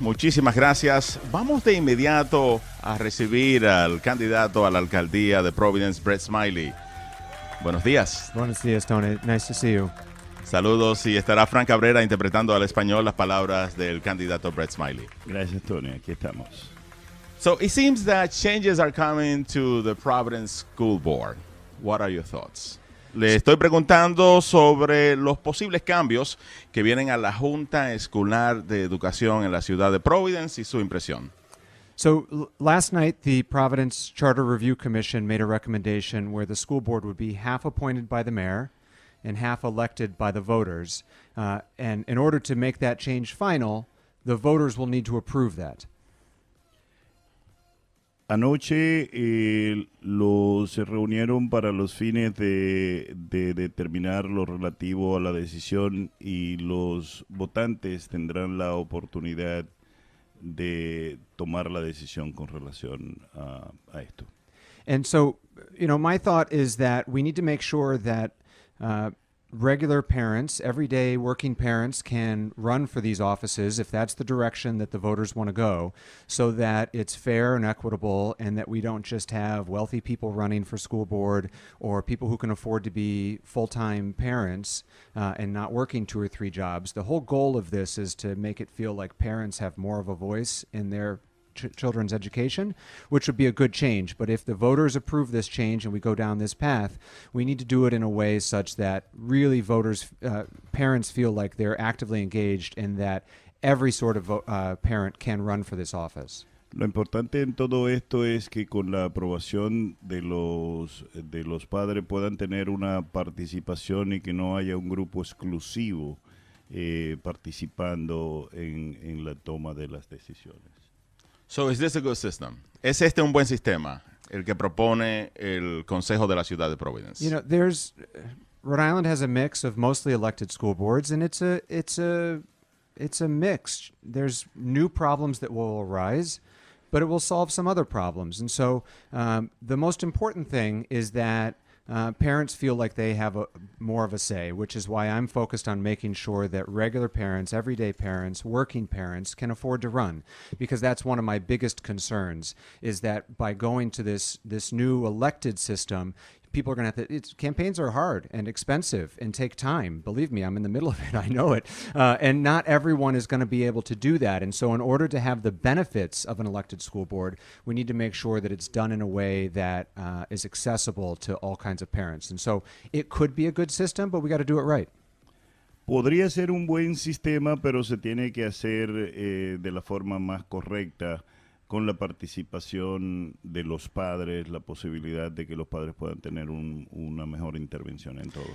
Muchísimas gracias. Vamos de inmediato a recibir al candidato a la alcaldía de Providence, Brett Smiley. Buenos días. Buenos días, Tony. Nice to see you. Saludos, y estará Frank Cabrera interpretando al español las palabras del candidato Brett Smiley. Gracias, Tony. Aquí estamos. So it seems that changes are coming to the Providence School Board. What are your thoughts? Le estoy preguntando sobre los posibles cambios que vienen a la Junta Escolar de Educación en la ciudad de Providence y su impresión. So last night, the Providence Charter Review Commission made a recommendation where the school board would be half appointed by the mayor and half elected by the voters. And in order to make that change final, the voters will need to approve that. Anoche se reunieron para los fines de determinar lo relativo a la decisión, y los votantes tendrán la oportunidad de tomar la decisión con relación a esto. And so, my thought is that we need to make sure that regular parents, everyday working parents, can run for these offices if that's the direction that the voters want to go, so that it's fair and equitable, and that we don't just have wealthy people running for school board or people who can afford to be full-time parents and not working 2 or 3 jobs. The whole goal of this is to make it feel like parents have more of a voice in their children's education, which would be a good change. But if the voters approve this change and we go down this path, we need to do it in a way such that really parents feel like they're actively engaged, and that every sort of parent can run for this office. Lo importante en todo esto es que con la aprobación de los padres puedan tener una participación y que no haya un grupo exclusivo participando en la toma de las decisiones. So is this a good system? ¿Es este un buen sistema, el que propone el Consejo de la Ciudad de Providence? Rhode Island has a mix of mostly elected school boards, and it's a mix. There's new problems that will arise, but it will solve some other problems. And so the most important thing is that parents feel like they have more of a say, which is why I'm focused on making sure that regular parents, everyday parents, working parents can afford to run, because that's one of my biggest concerns, is that by going to this new elected system, people are going to have to, campaigns are hard and expensive and take time. Believe me, I'm in the middle of it. I know it. And not everyone is going to be able to do that. And so in order to have the benefits of an elected school board, we need to make sure that it's done in a way that is accessible to all kinds of parents. And so it could be a good system, but we got to do it right. Podría ser un buen sistema, pero se tiene que hacer de la forma más correcta, con la participación de los padres, la posibilidad de que los padres puedan tener una mejor intervención en todo.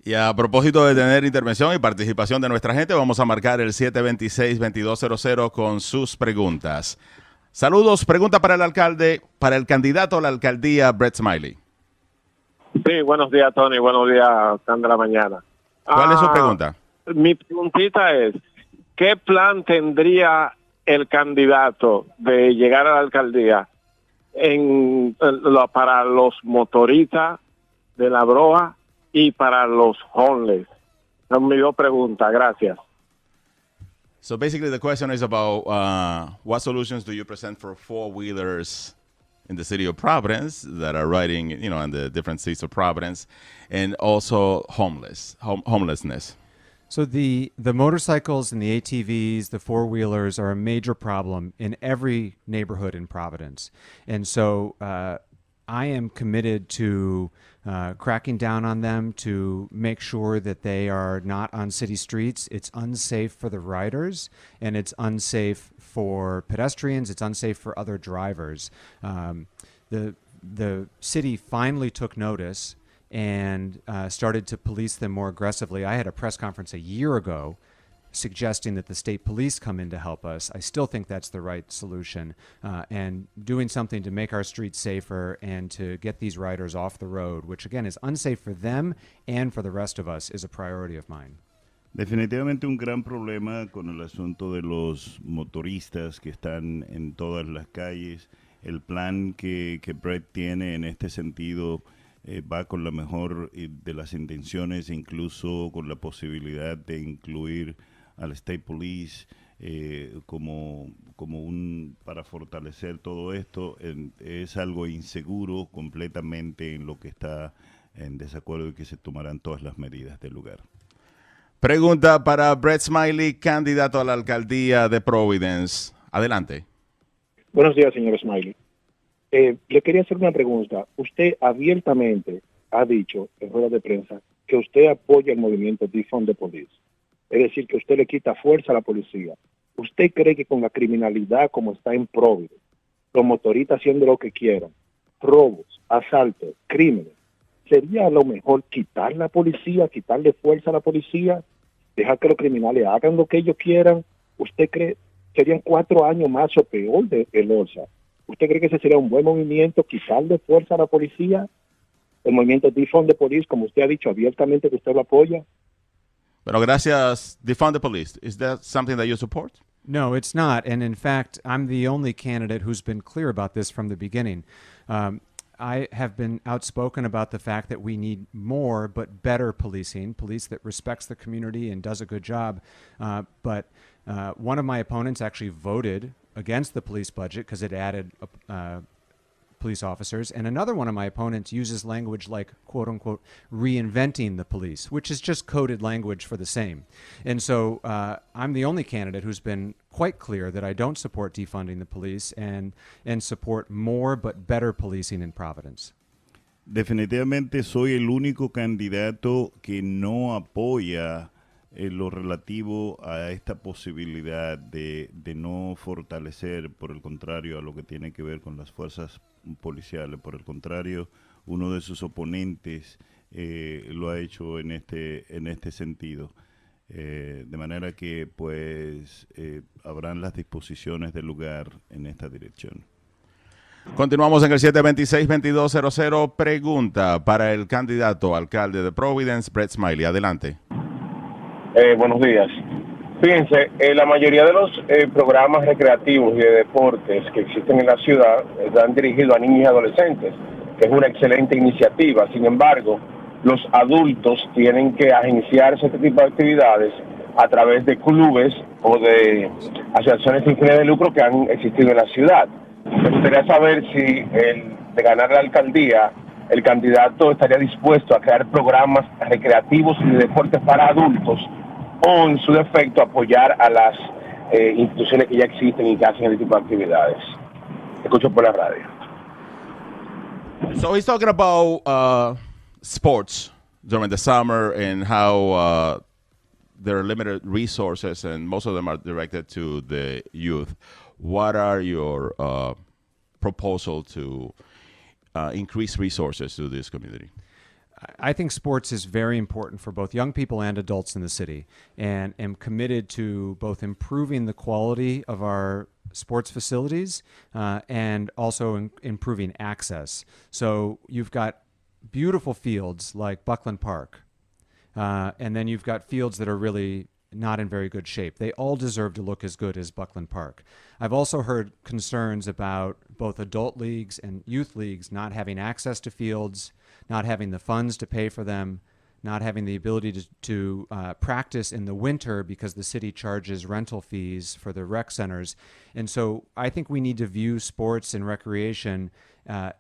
Y a propósito de tener intervención y participación de nuestra gente, vamos a marcar el 726-2200 con sus preguntas. Saludos, pregunta para el alcalde, para el candidato a la alcaldía, Brett Smiley. Sí, buenos días, Tony. Buenos días, Sandra Mañana. ¿Cuál es su pregunta? Mi preguntita es, ¿qué plan tendría el candidato de llegar a la alcaldía para los motoristas de la broa y para los homeless? Son mis 2 preguntas. Gracias. So basically the question is about what solutions do you present for 4-wheelers in the city of Providence that are riding, in the different cities of Providence, and also homelessness. So the motorcycles and the ATVs, the 4-wheelers, are a major problem in every neighborhood in Providence. And so I am committed to cracking down on them to make sure that they are not on city streets. It's unsafe for the riders, and it's unsafe for pedestrians. It's unsafe for other drivers. The city finally took notice and started to police them more aggressively. I had a press conference a year ago suggesting that the state police come in to help us. I still think that's the right solution. And doing something to make our streets safer and to get these riders off the road, which again is unsafe for them and for the rest of us, is a priority of mine. Definitivamente un gran problema con el asunto de los motoristas que están en todas las calles. El plan que Brett tiene en este sentido va con la mejor de las intenciones, incluso con la posibilidad de incluir al State Police para fortalecer todo esto. Es algo inseguro completamente, en lo que está en desacuerdo, y que se tomarán todas las medidas del lugar. Pregunta para Brett Smiley, candidato a la alcaldía de Providence. Adelante. Buenos días, señor Smiley. Le quería hacer una pregunta. Usted abiertamente ha dicho en rueda de prensa que usted apoya el movimiento Defund the Police. Es decir, que usted le quita fuerza a la policía. ¿Usted cree que con la criminalidad como está en Providence, los motoristas haciendo lo que quieran, robos, asaltos, crímenes, sería lo mejor quitar la policía, quitarle fuerza a la policía, dejar que los criminales hagan lo que ellos quieran? ¿Usted cree serían 4 años más o peor de Orsa? ¿Usted cree que ese sería un buen movimiento, quitarle fuerza a la policía? El movimiento Defund the Police, como usted ha dicho abiertamente que usted lo apoya. Pero gracias, Defund the Police. Is that something that you support? No, it's not. And in fact, I'm the only candidate who's been clear about this from the beginning. I have been outspoken about the fact that we need more but better policing, police that respects the community and does a good job. But one of my opponents actually voted against the police budget because it added police officers. And another one of my opponents uses language like, quote unquote, reinventing the police, which is just coded language for the same. And so I'm the only candidate who's been quite clear that I don't support defunding the police and support more but better policing in Providence. Definitivamente soy el único candidato que no apoya lo relativo a esta posibilidad de no fortalecer, por el contrario, a lo que tiene que ver con las fuerzas policiales. Por el contrario, uno de sus oponentes lo ha hecho en este sentido. De manera que pues habrán las disposiciones del lugar en esta dirección. Continuamos en el 726-2200. Pregunta para el candidato alcalde de Providence, Brett Smiley. Adelante. Buenos días. Fíjense, la mayoría de los programas recreativos y de deportes que existen en la ciudad están dirigidos a niños y adolescentes, que es una excelente iniciativa. Sin embargo, los adultos tienen que agenciarse este tipo de actividades a través de clubes o de asociaciones sin fines de lucro que han existido en la ciudad. Me gustaría saber si de ganar la alcaldía, el candidato estaría dispuesto a crear programas recreativos y de deportes para adultos, o en su defecto apoyar a las instituciones que ya existen y que hacen este tipo de actividades. Escucho por la radio. So he's talking about sports during the summer and how there are limited resources and most of them are directed to the youth. What are your proposal to increase resources to this community? I think sports is very important for both young people and adults in the city, and am committed to both improving the quality of our sports facilities and also improving access. So you've got beautiful fields like Buckland Park, and then you've got fields that are really not in very good shape. They all deserve to look as good as Buckland Park. I've also heard concerns about both adult leagues and youth leagues not having access to fields, not having the funds to pay for them, not having the ability to practice in the winter because the city charges rental fees for the rec centers. And so I think we need to view sports and recreation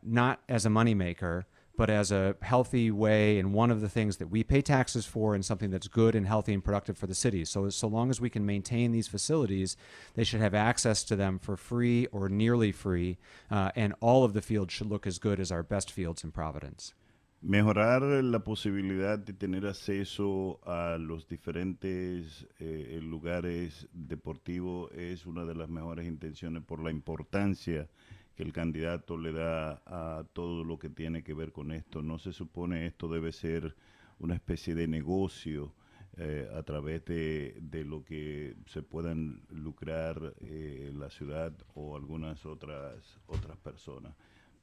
not as a moneymaker, but as a healthy way and one of the things that we pay taxes for and something that's good and healthy and productive for the city. So long as we can maintain these facilities, they should have access to them for free or nearly free, and all of the fields should look as good as our best fields in Providence. Mejorar la posibilidad de tener acceso a los diferentes lugares deportivos es una de las mejores intenciones por la importancia que el candidato le da a todo lo que tiene que ver con esto. No se supone esto debe ser una especie de negocio a través de lo que se puedan lucrar la ciudad o algunas otras personas.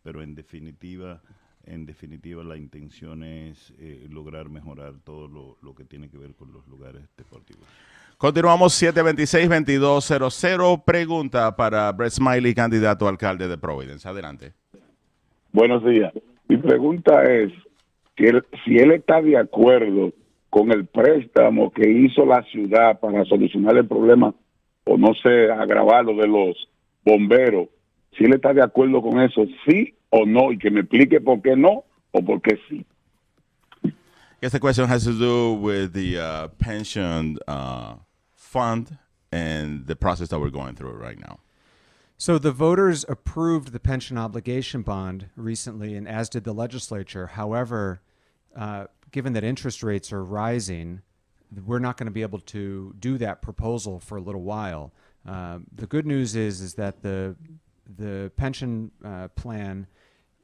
Pero en definitiva la intención es lograr mejorar todo lo que tiene que ver con los lugares deportivos. Continuamos 726-2200. Pregunta para Brett Smiley, candidato alcalde de Providence. Adelante. Buenos días. Mi pregunta es si él está de acuerdo con el préstamo que hizo la ciudad para solucionar el problema o no sé, agravar lo de los bomberos, si él está de acuerdo con eso, sí o no, y que me explique por qué no o por qué sí. I guess the question has to do with the pension fund and the process that we're going through right now. So the voters approved the pension obligation bond recently, and as did the legislature. However, given that interest rates are rising, we're not going to be able to do that proposal for a little while. The good news is that the pension plan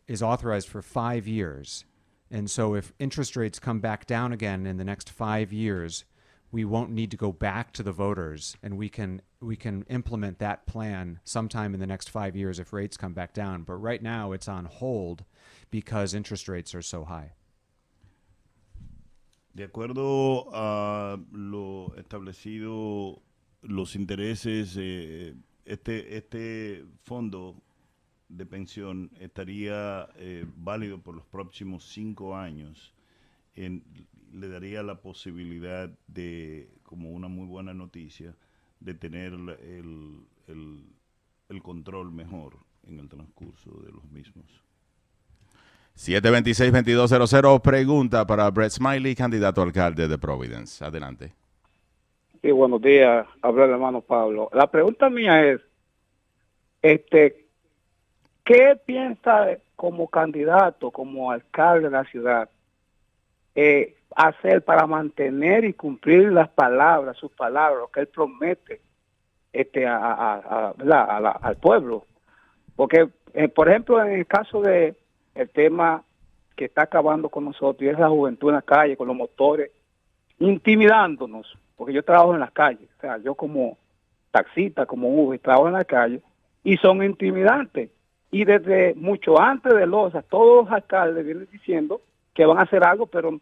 is authorized for 5 years. And so if interest rates come back down again in the next 5 years, we won't need to go back to the voters, and we can implement that plan sometime in the next 5 years if rates come back down. But right now it's on hold because interest rates are so high. De acuerdo a lo establecido, los intereses, este fondo de pensión estaría válido por los próximos 5 años. Le daría la posibilidad de, como una muy buena noticia, de tener el control mejor en el transcurso de los mismos. 726-2200, pregunta para Brett Smiley, candidato alcalde de Providence. Adelante. Sí, buenos días. Habla el hermano Pablo. La pregunta mía es, ¿qué piensa como candidato, como alcalde de la ciudad, hacer para mantener y cumplir las palabras, sus palabras, lo que él promete al pueblo? Porque, por ejemplo, en el caso de el tema que está acabando con nosotros, y es la juventud en la calle, con los motores, intimidándonos, porque yo trabajo en las calles, o sea, yo como taxista, como Uber, trabajo en la calle, y son intimidantes. Y desde mucho antes de Loza, todos los alcaldes vienen diciendo que van a hacer algo, pero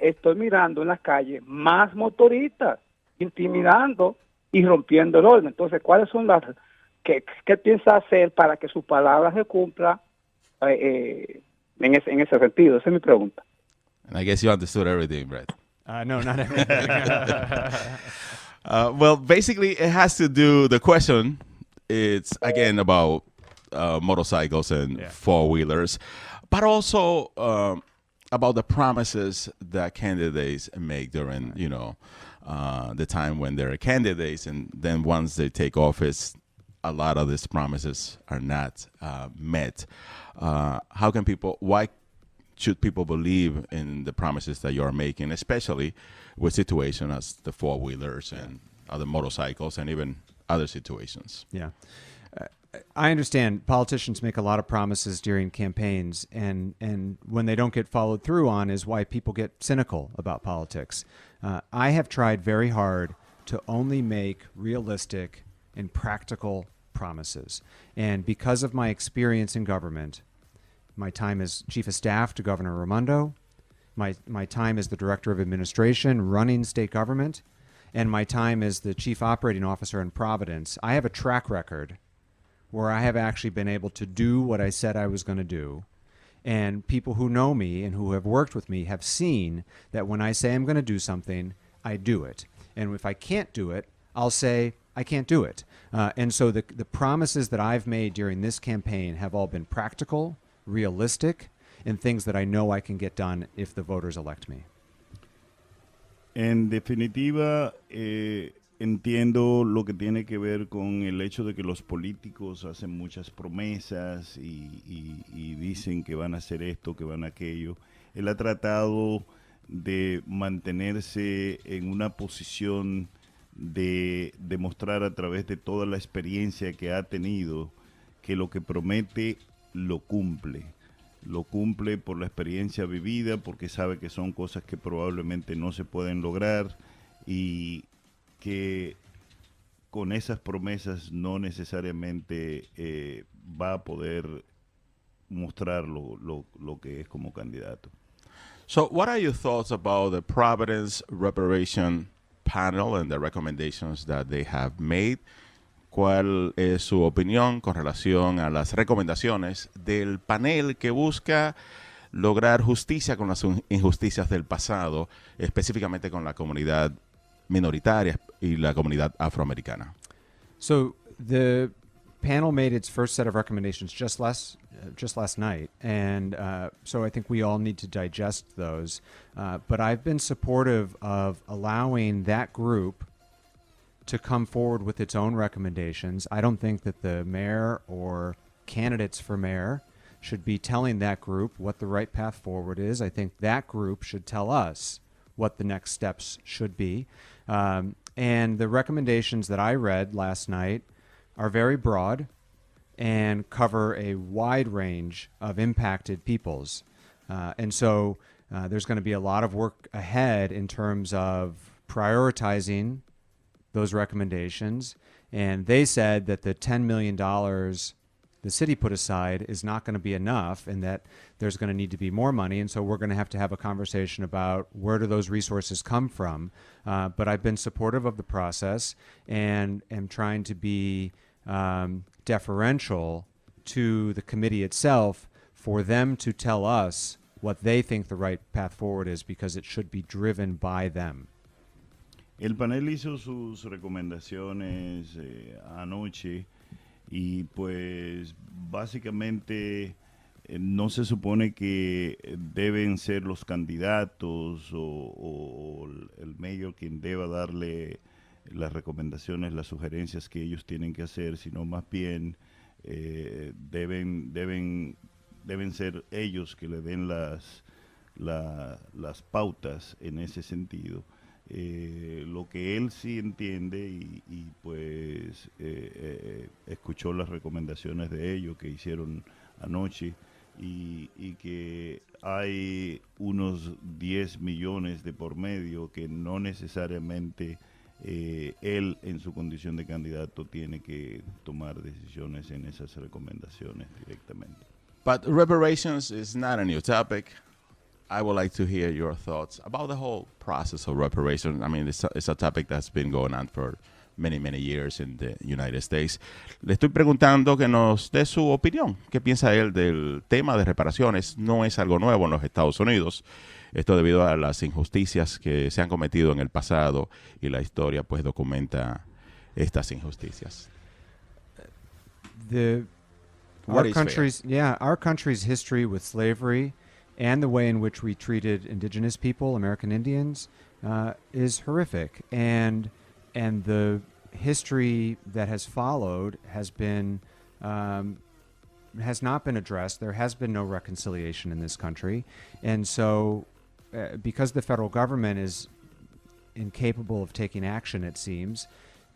estoy mirando en las calles más motoristas, intimidando y rompiendo el orden. Entonces, ¿cuáles son las... ¿Qué piensa hacer para que sus palabras se cumplan en ese sentido? Esa es mi pregunta. And I guess you understood everything, Brett. No, not everything. Well, basically, it has to do, the question, it's again about motorcycles and four-wheelers, but also about the promises that candidates make during, the time when they're candidates, and then once they take office, a lot of these promises are not met. Why should people believe in the promises that you are making, especially with situations as the four-wheelers and other motorcycles and even other situations? Yeah. I understand politicians make a lot of promises during campaigns, and when they don't get followed through on is why people get cynical about politics. I have tried very hard to only make realistic and practical promises. And because of my experience in government, my time as chief of staff to Governor Raimondo, my time as the director of administration running state government, and my time as the chief operating officer in Providence, I have a track record where I have actually been able to do what I said I was going to do. And people who know me and who have worked with me have seen that when I say I'm going to do something, I do it. And if I can't do it, I'll say I can't do it. And so the promises that I've made during this campaign have all been practical, realistic, and things that I know I can get done if the voters elect me. En definitiva, entiendo lo que tiene que ver con el hecho de que los políticos hacen muchas promesas y dicen que van a hacer esto, que van a aquello. Él ha tratado de mantenerse en una posición de demostrar a través de toda la experiencia que ha tenido que lo que promete lo cumple. Lo cumple por la experiencia vivida, porque sabe que son cosas que probablemente no se pueden lograr y que con esas promesas no necesariamente va a poder mostrar lo que es como candidato. So what are your thoughts about the Providence Reparation Panel and the recommendations that they have made? ¿Cuál es su opinión con relación a las recomendaciones del panel que busca lograr justicia con las injusticias del pasado, específicamente con la comunidad minoritaria y la comunidad afroamericana? So the panel made its first set of recommendations just last night, and so I think we all need to digest those. But I've been supportive of allowing that group to come forward with its own recommendations. I don't think that the mayor or candidates for mayor should be telling that group what the right path forward is. I think that group should tell us what the next steps should be. And the recommendations that I read last night are very broad and cover a wide range of impacted peoples. And so there's going to be a lot of work ahead in terms of prioritizing those recommendations. And they said that the $10 million the city put aside is not going to be enough, and that there's going to need to be more money. And so we're going to have a conversation about where do those resources come from. But I've been supportive of the process and am trying to be deferential to the committee itself for them to tell us what they think the right path forward is, because it should be driven by them. El panel hizo sus recomendaciones anoche y pues básicamente no se supone que deben ser los candidatos o el mayor quien deba darle las recomendaciones, las sugerencias que ellos tienen que hacer, sino más bien deben ser ellos que le den las pautas en ese sentido. Lo que él sí entiende y pues escuchó las recomendaciones de ellos que hicieron anoche y que hay unos 10 millones de por medio que no necesariamente él en su condición de candidato tiene que tomar decisiones en esas recomendaciones directamente. But reparations is not a new topic. I would like to hear your thoughts about the whole process of reparations. I mean, it's a topic that's been going on for many, many years in the United States. Le estoy preguntando que nos dé su opinión. ¿Qué piensa él del tema de reparaciones? No es algo nuevo en los Estados Unidos. Esto debido a las injusticias que se han cometido en el pasado, y la historia pues documenta estas injusticias. Our country's history with slavery and the way in which we treated indigenous people, American Indians, is horrific. And the history that has followed has not been addressed. There has been no reconciliation in this country. And so because the federal government is incapable of taking action, it seems,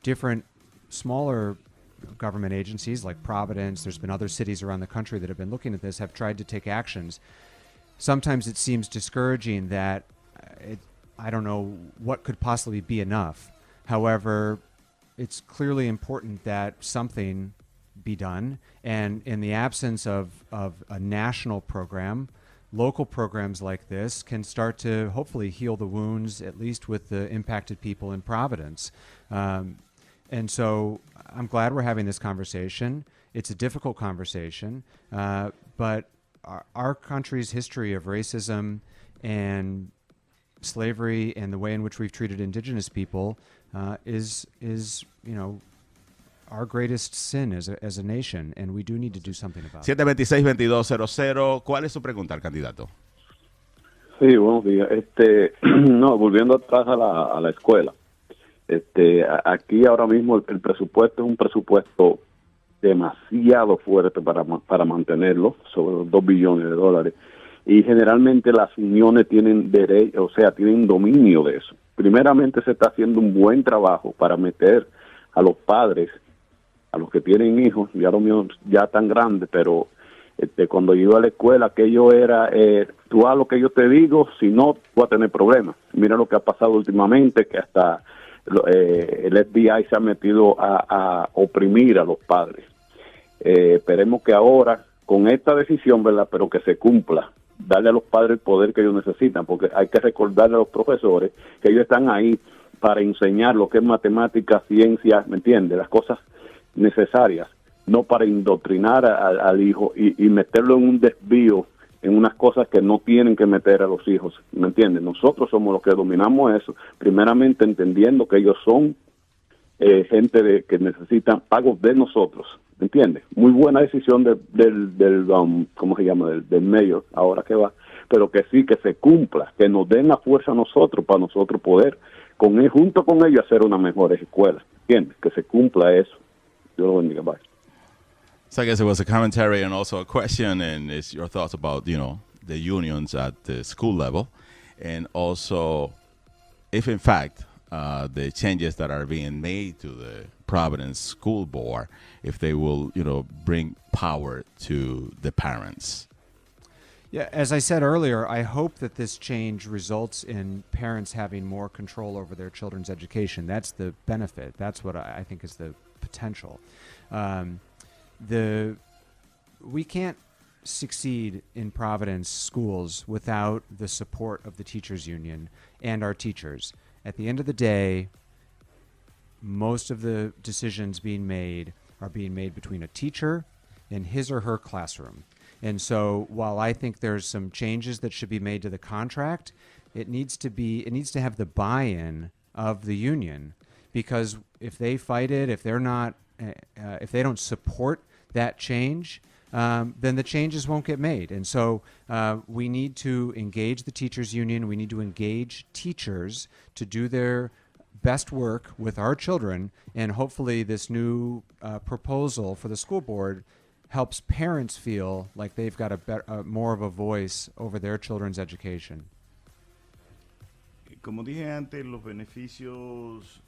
different smaller government agencies like Providence, there's been other cities around the country that have been looking at this, have tried to take actions. Sometimes it seems discouraging that I don't know what could possibly be enough. However, it's clearly important that something be done. And in the absence of a national program, local programs like this can start to hopefully heal the wounds, at least with the impacted people in Providence. And so I'm glad we're having this conversation. It's a difficult conversation, but our country's history of racism and slavery and the way in which we've treated indigenous people is our greatest sin as a nation, and we do need to do something about it. 726-2200. ¿Cuál es su pregunta al candidato? Sí, buenos días. No, volviendo atrás a la escuela. Aquí ahora mismo el presupuesto es un presupuesto demasiado fuerte para mantenerlo, sobre los $2 billones, y generalmente las uniones tienen derecho, o sea, tienen dominio de eso. Primeramente se está haciendo un buen trabajo para meter a los padres, a los que tienen hijos, ya los míos ya tan grandes, pero cuando yo iba a la escuela, aquello era, tú haz lo que yo te digo, si no, tú vas a tener problemas. Mira lo que ha pasado últimamente, que hasta el FBI se ha metido a oprimir a los padres. Esperemos que ahora, con esta decisión, ¿verdad?, pero que se cumpla, darle a los padres el poder que ellos necesitan, porque hay que recordarle a los profesores que ellos están ahí para enseñar lo que es matemática, ciencia, ¿me entiendes?, las cosas necesarias, no para indoctrinar al hijo y meterlo en un desvío, en unas cosas que no tienen que meter a los hijos, ¿me entiendes? Nosotros somos los que dominamos eso, primeramente entendiendo que ellos son que necesitan pagos de nosotros, ¿entiendes? Muy buena decisión ¿cómo se llama? Del mayor, ahora que va, pero que sí, que se cumpla, que nos den la fuerza a nosotros para nosotros poder, junto con ellos, hacer una mejor escuela, ¿entiendes? Que se cumpla eso. Dios lo bendiga, bye. So I guess it was a commentary and also a question, and it's your thoughts about, the unions at the school level, and also if in fact the changes that are being made to the Providence School Board, if they will, bring power to the parents. Yeah, as I said earlier, I hope that this change results in parents having more control over their children's education. That's the benefit. That's what I think is the potential. We can't succeed in Providence schools without the support of the teachers union and our teachers. At the end of the day, most of the decisions being made are being made between a teacher and his or her classroom. And so while I think there's some changes that should be made to the contract, it needs to have the buy-in of the union, because if they fight it, if they don't support that change, then the changes won't get made. And so we need to engage the teachers union. We need to engage teachers to do their best work with our children. And hopefully this new proposal for the school board helps parents feel like they've got more of a voice over their children's education. Como dije antes, los beneficios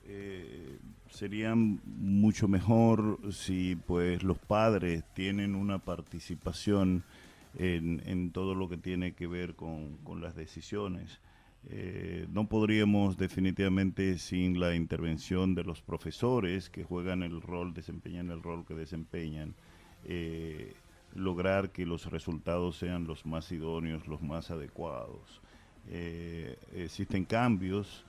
serían mucho mejor si pues los padres tienen una participación en todo lo que tiene que ver con las decisiones. No podríamos definitivamente, sin la intervención de los profesores que desempeñan el rol que desempeñan, lograr que los resultados sean los más idóneos, los más adecuados. Existen cambios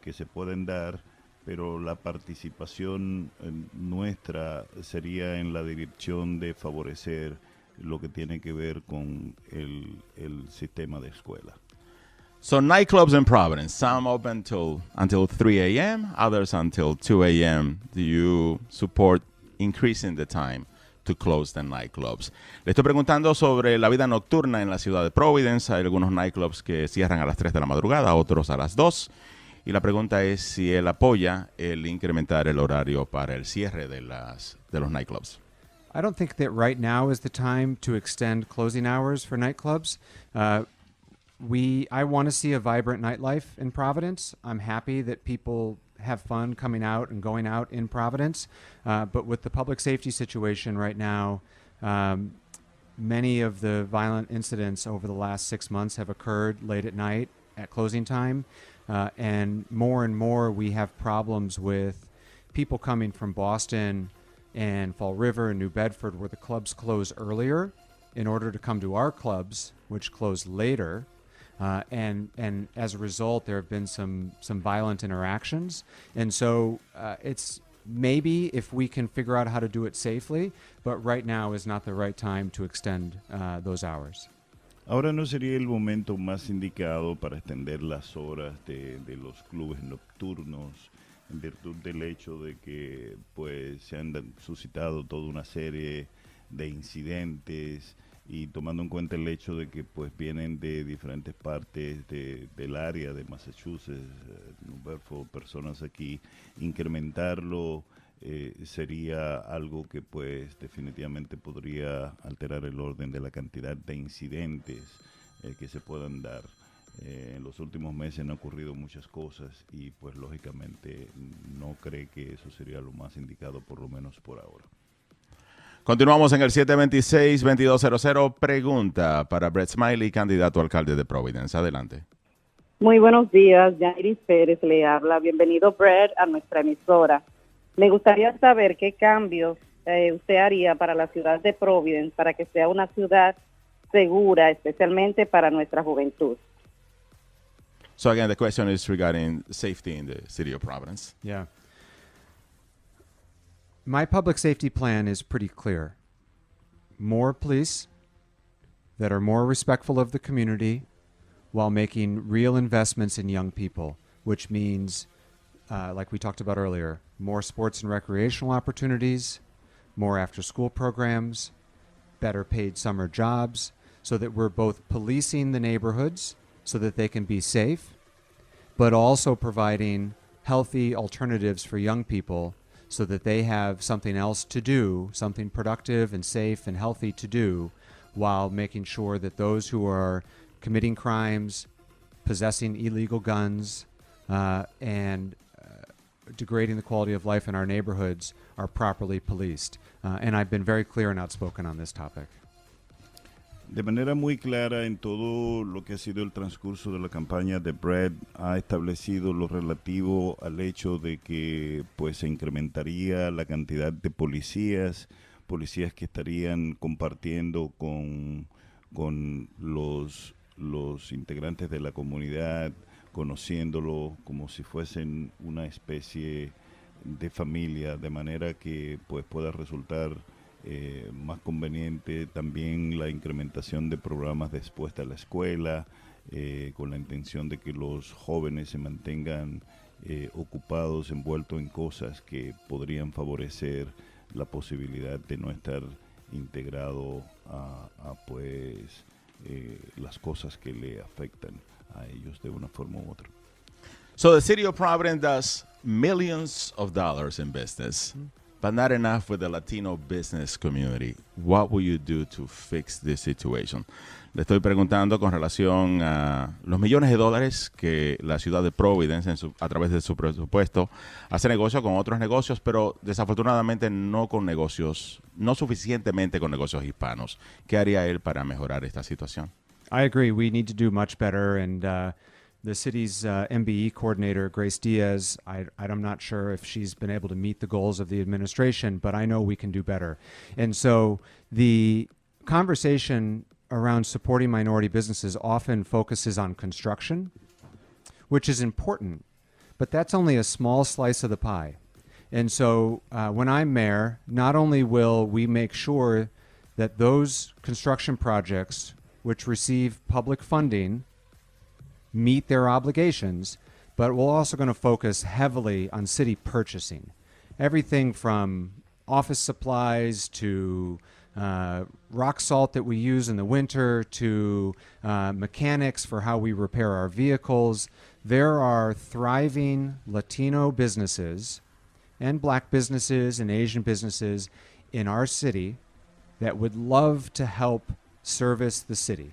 que se pueden dar, pero la participación nuestra sería en la dirección de favorecer lo que tiene que ver con el sistema de escuela. So nightclubs in Providence, some open until 3 a.m., others until 2 a.m. Do you support increasing the time to close the nightclubs? Le estoy preguntando sobre la vida nocturna en la ciudad de Providence. Hay algunos nightclubs que cierran a las 3 de la madrugada, otros a las 2. Y la pregunta es si él apoya el incrementar el horario para el cierre de los nightclubs. I don't think that right now is the time to extend closing hours for nightclubs. I want to see a vibrant nightlife in Providence. I'm happy that people have fun coming out and going out in Providence. But with the public safety situation right now, many of the violent incidents over the last 6 months have occurred late at night at closing time. And more we have problems with people coming from Boston and Fall River and New Bedford, where the clubs close earlier in order to come to our clubs, which close later. And as a result, there have been some violent interactions. And so it's maybe if we can figure out how to do it safely, but right now is not the right time to extend those hours. Ahora no sería el momento más indicado para extender las horas de los clubes nocturnos, en virtud del hecho de que pues se han suscitado toda una serie de incidentes, y tomando en cuenta el hecho de que pues vienen de diferentes partes del área de Massachusetts, New Bedford, personas aquí, incrementarlo sería algo que pues definitivamente podría alterar el orden de la cantidad de incidentes que se puedan dar. En los últimos meses han ocurrido muchas cosas y pues lógicamente no cree que eso sería lo más indicado, por lo menos por ahora. Continuamos en el 726-2200. Pregunta para Brett Smiley, candidato a alcalde de Providence. Adelante. Muy buenos días, Yaniris Pérez le habla. Bienvenido, Brett, a nuestra emisora. Me gustaría saber qué cambios usted haría para la ciudad de Providence para que sea una ciudad segura, especialmente para nuestra juventud. So again, the question is regarding safety in the city of Providence. Yeah. My public safety plan is pretty clear. More police that are more respectful of the community while making real investments in young people, which means like we talked about earlier, more sports and recreational opportunities, more after-school programs, better paid summer jobs, so that we're both policing the neighborhoods so that they can be safe, but also providing healthy alternatives for young people so that they have something else to do, something productive and safe and healthy to do, while making sure that those who are committing crimes, possessing illegal guns, and degrading the quality of life in our neighborhoods are properly policed. And I've been very clear and outspoken on this topic. De manera muy clara en todo lo que ha sido el transcurso de la campaña de Brett, ha establecido lo relativo al hecho de que pues se incrementaría la cantidad de policías que estarían compartiendo con los integrantes de la comunidad, conociéndolo como si fuesen una especie de familia, de manera que pues pueda resultar más conveniente también la incrementación de programas después de la escuela, con la intención de que los jóvenes se mantengan ocupados, envueltos en cosas que podrían favorecer la posibilidad de no estar integrado a pues las cosas que le afectan a ellos de una forma u otra. So the city of Providence does millions of dollars in business, but not enough with the Latino business community. What will you do to fix this situation? Le estoy preguntando con relación a los millones de dólares que la ciudad de Providence, a través de su presupuesto, hace negocio con otros negocios, pero desafortunadamente no con negocios, no suficientemente con negocios hispanos. ¿Qué haría él para mejorar esta situación? I agree. We need to do much better. And the city's MBE coordinator, Grace Diaz, I'm not sure if she's been able to meet the goals of the administration, but I know we can do better. And so the conversation around supporting minority businesses often focuses on construction, which is important, but that's only a small slice of the pie. And so when I'm mayor, not only will we make sure that those construction projects which receive public funding meet their obligations, but we're also going to focus heavily on city purchasing. Everything from office supplies to rock salt that we use in the winter to mechanics for how we repair our vehicles. There are thriving Latino businesses and black businesses and Asian businesses in our city that would love to help service the city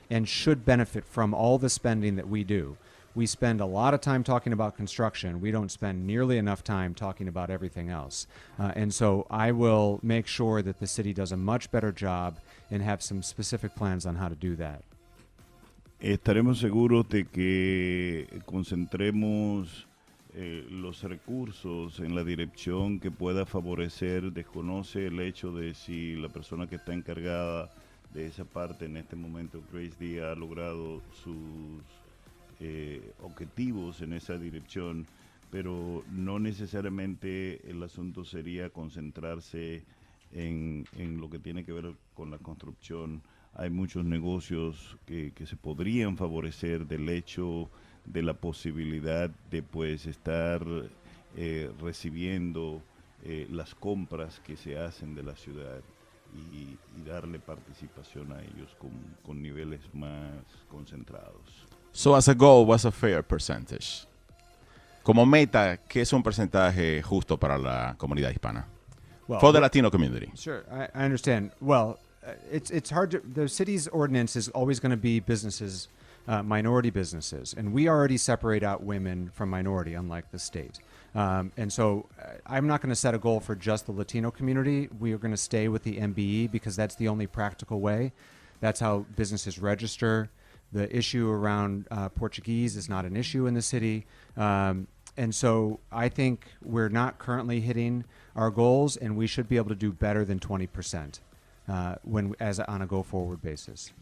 and should benefit from all the spending that we do. We spend a lot of time talking about construction. We don't spend nearly enough time talking about everything else. And so I will make sure that the city does a much better job and have some specific plans on how to do that. Estaremos seguros de que concentremos los recursos en la dirección que pueda favorecer. Desconoce el hecho de si la persona que está encargada de esa parte en este momento, Grace Díaz, ha logrado sus objetivos en esa dirección, pero no necesariamente el asunto sería concentrarse en lo que tiene que ver con la construcción. Hay muchos negocios que se podrían favorecer del hecho de la posibilidad de pues estar recibiendo las compras que se hacen de la ciudad y darle participación a ellos con niveles más concentrados. So as a goal, what's a fair percentage? Como meta, ¿qué es un porcentaje justo para la comunidad hispana? Well, For the Latino community. Sure, I understand. Well, it's hard to, the city's ordinance is always going to be businesses, minority businesses, and we already separate out women from minority, unlike the state. And so I'm not going to set a goal for just the Latino community. We are going to stay with the MBE because that's the only practical way. That's how businesses register. The issue around Portuguese is not an issue in the city. And so I think we're not currently hitting our goals, and we should be able to do better than 20% on a go-forward basis.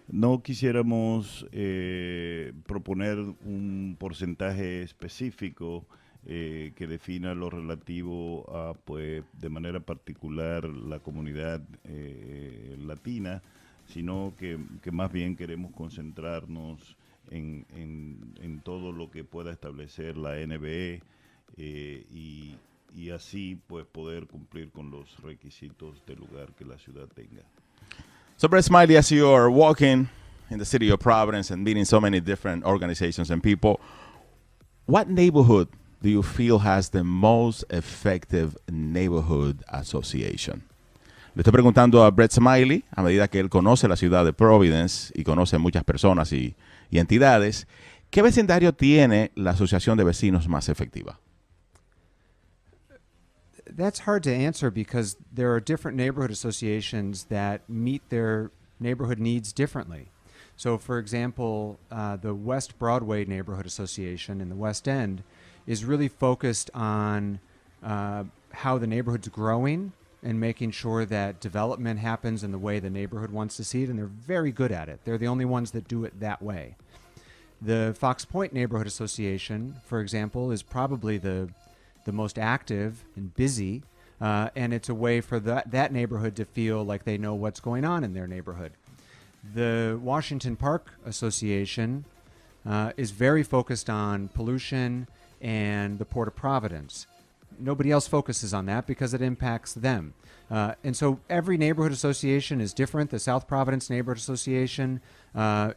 No quisiéramos proponer un porcentaje específico que defina lo relativo a, pues, de manera particular la comunidad latina, sino que más bien queremos concentrarnos en todo lo que pueda establecer la NBE y así pues poder cumplir con los requisitos del lugar que la ciudad tenga. So, Brett Smiley, as you are walking in the city of Providence and meeting so many different organizations and people, what neighborhood do you feel has the most effective neighborhood association? Le estoy preguntando a Brett Smiley, a medida que él conoce la ciudad de Providence y conoce muchas personas y entidades, ¿qué vecindario tiene la asociación de vecinos más efectiva? That's hard to answer because there are different neighborhood associations that meet their neighborhood needs differently. So, for example, the West Broadway Neighborhood Association in the West End is really focused on how the neighborhood's growing and making sure that development happens in the way the neighborhood wants to see it, and they're very good at it. They're the only ones that do it that way. The Fox Point Neighborhood Association, for example, is probably the most active and busy, and it's a way for that neighborhood to feel like they know what's going on in their neighborhood. The Washington Park Association is very focused on pollution and the Port of Providence. Nobody else focuses on that because it impacts them. And so every neighborhood association is different. The South Providence Neighborhood Association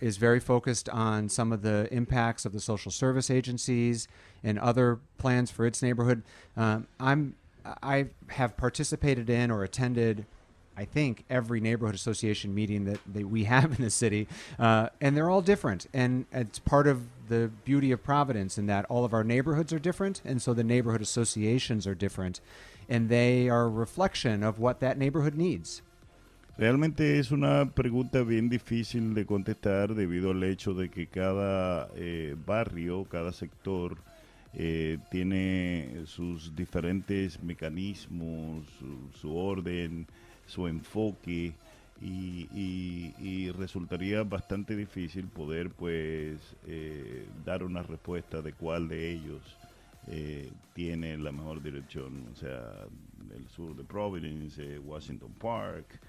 is very focused on some of the impacts of the social service agencies and other plans for its neighborhood. I have participated in or attended, I think, every neighborhood association meeting that we have in the city, and they're all different. And it's part of the beauty of Providence in that all of our neighborhoods are different, and so the neighborhood associations are different, and they are a reflection of what that neighborhood needs. Realmente es una pregunta bien difícil de contestar debido al hecho de que cada barrio, cada sector tiene sus diferentes mecanismos, su orden, su enfoque y resultaría bastante difícil poder pues dar una respuesta de cuál de ellos tiene la mejor dirección. O sea, el sur de Providence, Washington Park,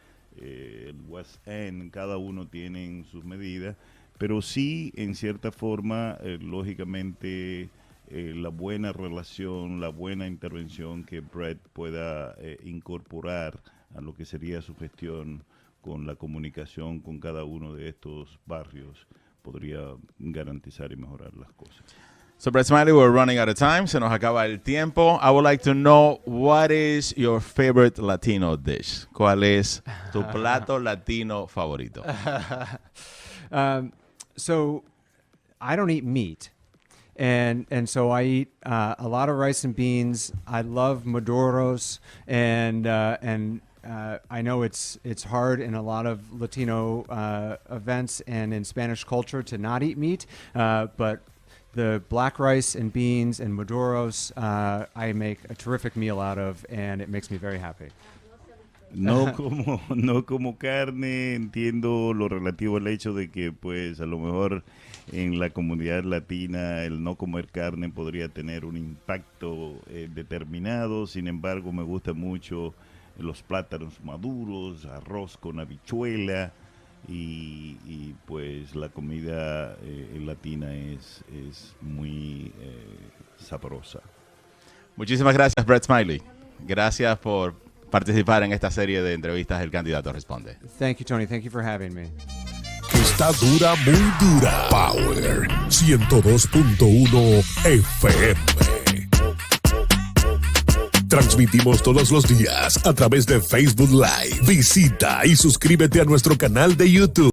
el West End, cada uno tiene sus medidas, pero sí en cierta forma lógicamente la buena relación, la buena intervención que Brett pueda incorporar a lo que sería su gestión con la comunicación con cada uno de estos barrios podría garantizar y mejorar las cosas. So, Brett Smiley, we're running out of time. Se nos acaba el tiempo. I would like to know, what is your favorite Latino dish? ¿Cuál es tu plato latino favorito? So I don't eat meat. And so I eat a lot of rice and beans. I love maduros, and I know it's hard in a lot of Latino events and in Spanish culture to not eat meat, but the black rice and beans and maduros I make a terrific meal out of, and it makes me very happy. No como carne, entiendo lo relativo al hecho de que pues a lo mejor en la comunidad latina el no comer carne podría tener un impacto determinado. Sin embargo, me gusta mucho los plátanos maduros, arroz con habichuela y pues la comida latina es muy sabrosa. Muchísimas gracias, Brett Smiley. Gracias por participar en esta serie de entrevistas El Candidato Responde. Thank you, Tony. Thank you for having me. Está dura, muy dura. Power 102.1 FM. Transmitimos todos los días a través de Facebook Live. Visita y suscríbete a nuestro canal de YouTube.